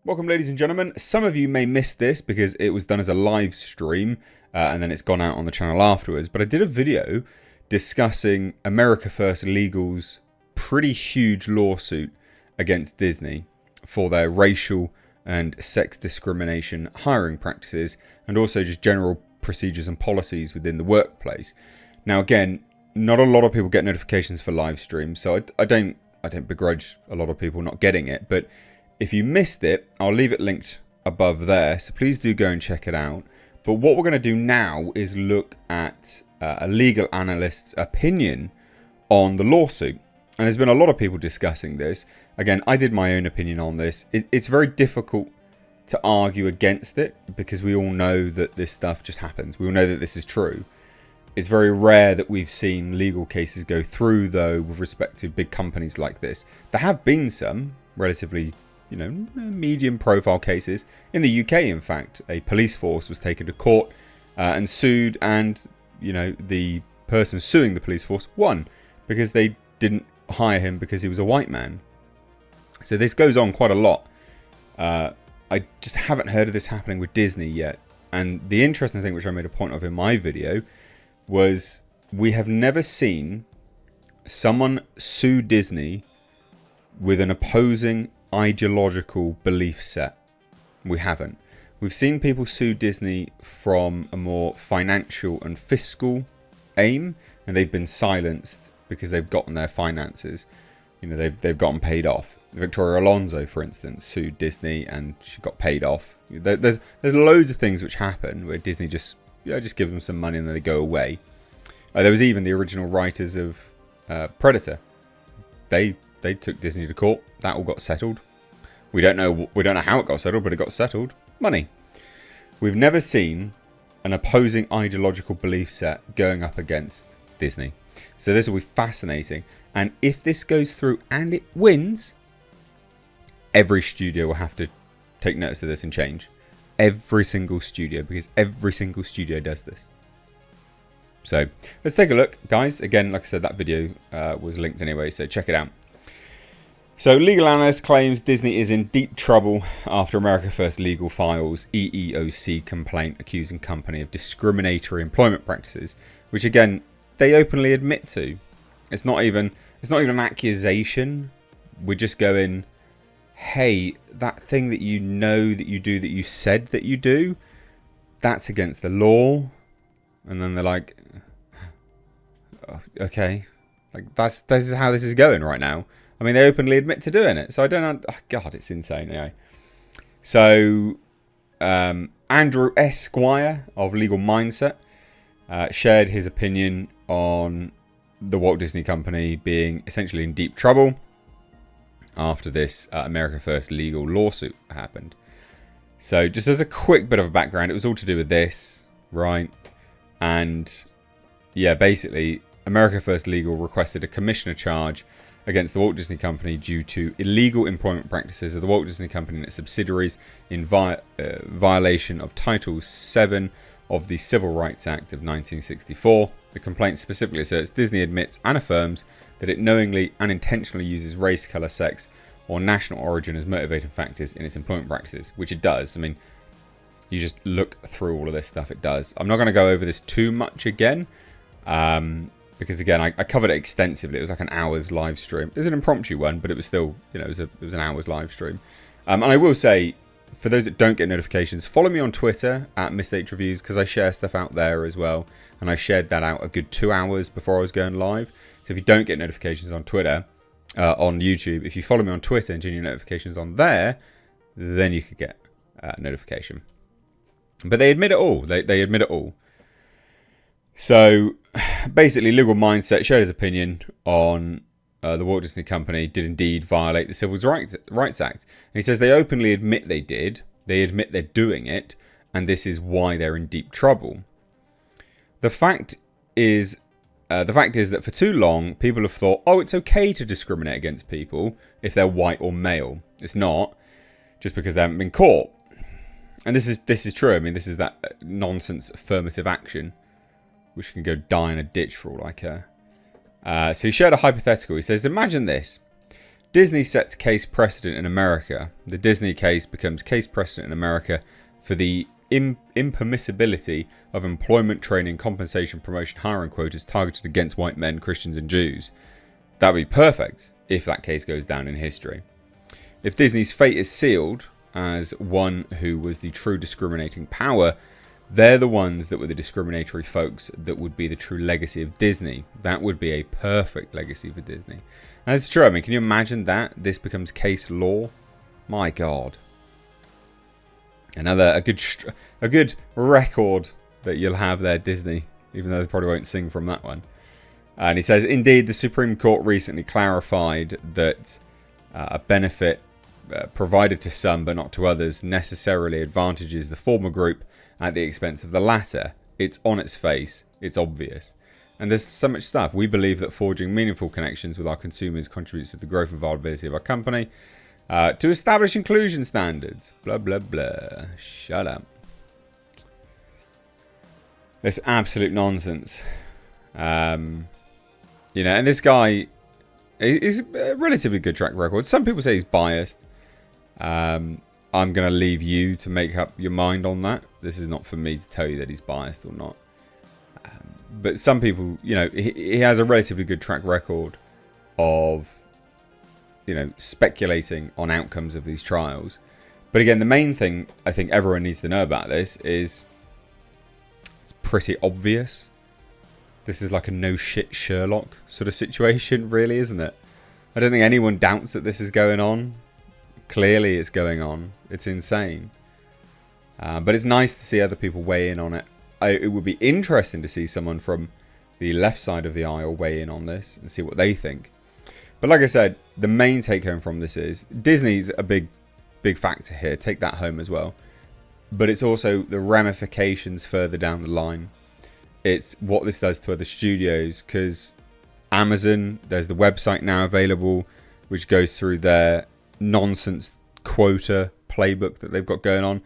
Welcome, ladies and gentlemen. Some of you may miss this because it was done as a live stream and then it's gone out on the channel afterwards. But I did a video discussing America First Legal's pretty huge lawsuit against Disney for their racial and sex discrimination hiring practices and also just general procedures and policies within the workplace. Now, again, not a lot of people get notifications for live streams, so I don't begrudge a lot of people not getting it, but if you missed it, I'll leave it linked above there, so please do go and check it out. But what we're going to do now is look at a legal analyst's opinion on the lawsuit. And there's been a lot of people discussing this. Again, I did my own opinion on this. It's very difficult to argue against it because we all know that this stuff just happens. We all know that this is true. It's very rare that we've seen legal cases go through, though, with respect to big companies like this. There have been some relatively medium profile cases. In the UK, in fact, a police force was taken to court and sued, and the person suing the police force won because they didn't hire him because he was a white man. So this goes on quite a lot. I just haven't heard of this happening with Disney yet. And the interesting thing, which I made a point of in my video, was we have never seen someone sue Disney with an opposing ideological belief set. We haven't. We've seen people sue Disney from a more financial and fiscal aim, and they've been silenced because they've gotten their finances. They've gotten paid off. Victoria Alonso, for instance, sued Disney and she got paid off. There's loads of things which happen where Disney just give them some money and then they go away. There was even the original writers of Predator. They took Disney to court. That all got settled. We don't know how it got settled, but it got settled. Money. We've never seen an opposing ideological belief set going up against Disney. So this will be fascinating. And if this goes through and it wins, every studio will have to take notice of this and change. Every single studio, because every single studio does this. So let's take a look, guys. Again, like I said, that video was linked anyway, so check it out. So, legal analyst claims Disney is in deep trouble after America First Legal files EEOC complaint accusing company of discriminatory employment practices, which again they openly admit to. It's not even an accusation. We're just going, hey, that thing that you know that you do, that you said that you do, that's against the law. And then they're like, oh, okay, like this is how this is going right now. I mean, they openly admit to doing it. So I don't know. Oh, God, it's insane. Anyway. So Andrew Esquire of Legal Mindset shared his opinion on the Walt Disney Company being essentially in deep trouble after this America First Legal lawsuit happened. So just as a quick bit of a background, it was all to do with this, right? And yeah, basically, America First Legal requested a commissioner charge against the Walt Disney Company due to illegal employment practices of the Walt Disney Company and its subsidiaries in violation of Title VII of the Civil Rights Act of 1964. The complaint specifically asserts Disney admits and affirms that it knowingly and intentionally uses race, colour, sex, or national origin as motivating factors in its employment practices, which it does. I mean, you just look through all of this stuff, it does. I'm not going to go over this too much again. Because again, I covered it extensively. It was like an hour's live stream. It was an impromptu one, but it was still, it was an hour's live stream. And I will say, for those that don't get notifications, follow me on Twitter at Missed Reviews because I share stuff out there as well. And I shared that out a good 2 hours before I was going live. So if you don't get notifications on Twitter, on YouTube, if you follow me on Twitter and turn your notifications on there, then you could get notification. But they admit it all. They admit it all. So basically, Legal Mindset shared his opinion on the Walt Disney Company did indeed violate the Civil Rights Act. And he says they openly admit they did. They admit they're doing it. And this is why they're in deep trouble. The fact is that for too long, people have thought, oh, it's okay to discriminate against people if they're white or male. It's not, just because they haven't been caught. And this is true. I mean, this is that nonsense affirmative action, which can go die in a ditch for all I care. So he shared a hypothetical. He says, imagine this. Disney sets case precedent in America. The Disney case becomes case precedent in America for the impermissibility of employment, training, compensation, promotion, hiring quotas targeted against white men, Christians and Jews. That would be perfect if that case goes down in history. If Disney's fate is sealed as one who was the true discriminating power, they're the ones that were the discriminatory folks that would be the true legacy of Disney. That would be a perfect legacy for Disney. And it's true. I mean, can you imagine that? This becomes case law? My God. A good record that you'll have there, Disney, even though they probably won't sing from that one. And he says, indeed, the Supreme Court recently clarified that a benefit provided to some but not to others necessarily advantages the former group at the expense of the latter. It's on its face. It's obvious. And there's so much stuff. We believe that forging meaningful connections with our consumers contributes to the growth and viability of our company. To establish inclusion standards. Blah, blah, blah. Shut up. It's absolute nonsense. And this guy is a relatively good track record. Some people say he's biased. I'm going to leave you to make up your mind on that. This is not for me to tell you that he's biased or not. But some people, he has a relatively good track record of, speculating on outcomes of these trials. But again, the main thing I think everyone needs to know about this is it's pretty obvious. This is like a no shit Sherlock sort of situation, really, isn't it? I don't think anyone doubts that this is going on. Clearly it's going on. It's insane. But it's nice to see other people weigh in on it. It would be interesting to see someone from the left side of the aisle weigh in on this and see what they think. But like I said, the main take home from this is Disney's a big factor here. Take that home as well. But it's also the ramifications further down the line. It's what this does to other studios, because Amazon, there's the website now available, which goes through their nonsense quota playbook that they've got going on.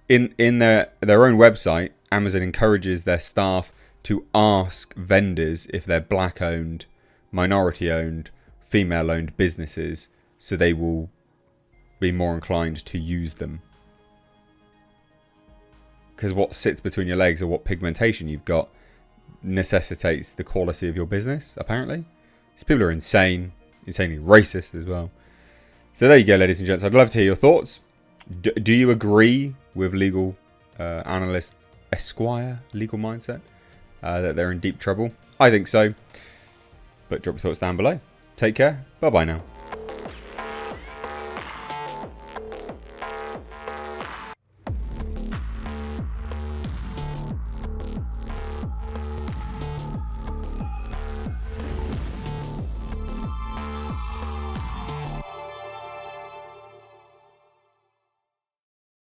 In their own website, Amazon encourages their staff to ask vendors if they're black-owned, minority-owned, female-owned businesses, so they will be more inclined to use them. Because what sits between your legs or what pigmentation you've got necessitates the quality of your business, apparently. These people are insane, insanely racist as well. So there you go, ladies and gents. I'd love to hear your thoughts. Do you agree with legal analyst Esquire, legal mindset, that they're in deep trouble? I think so. But drop your thoughts down below. Take care. Bye-bye now.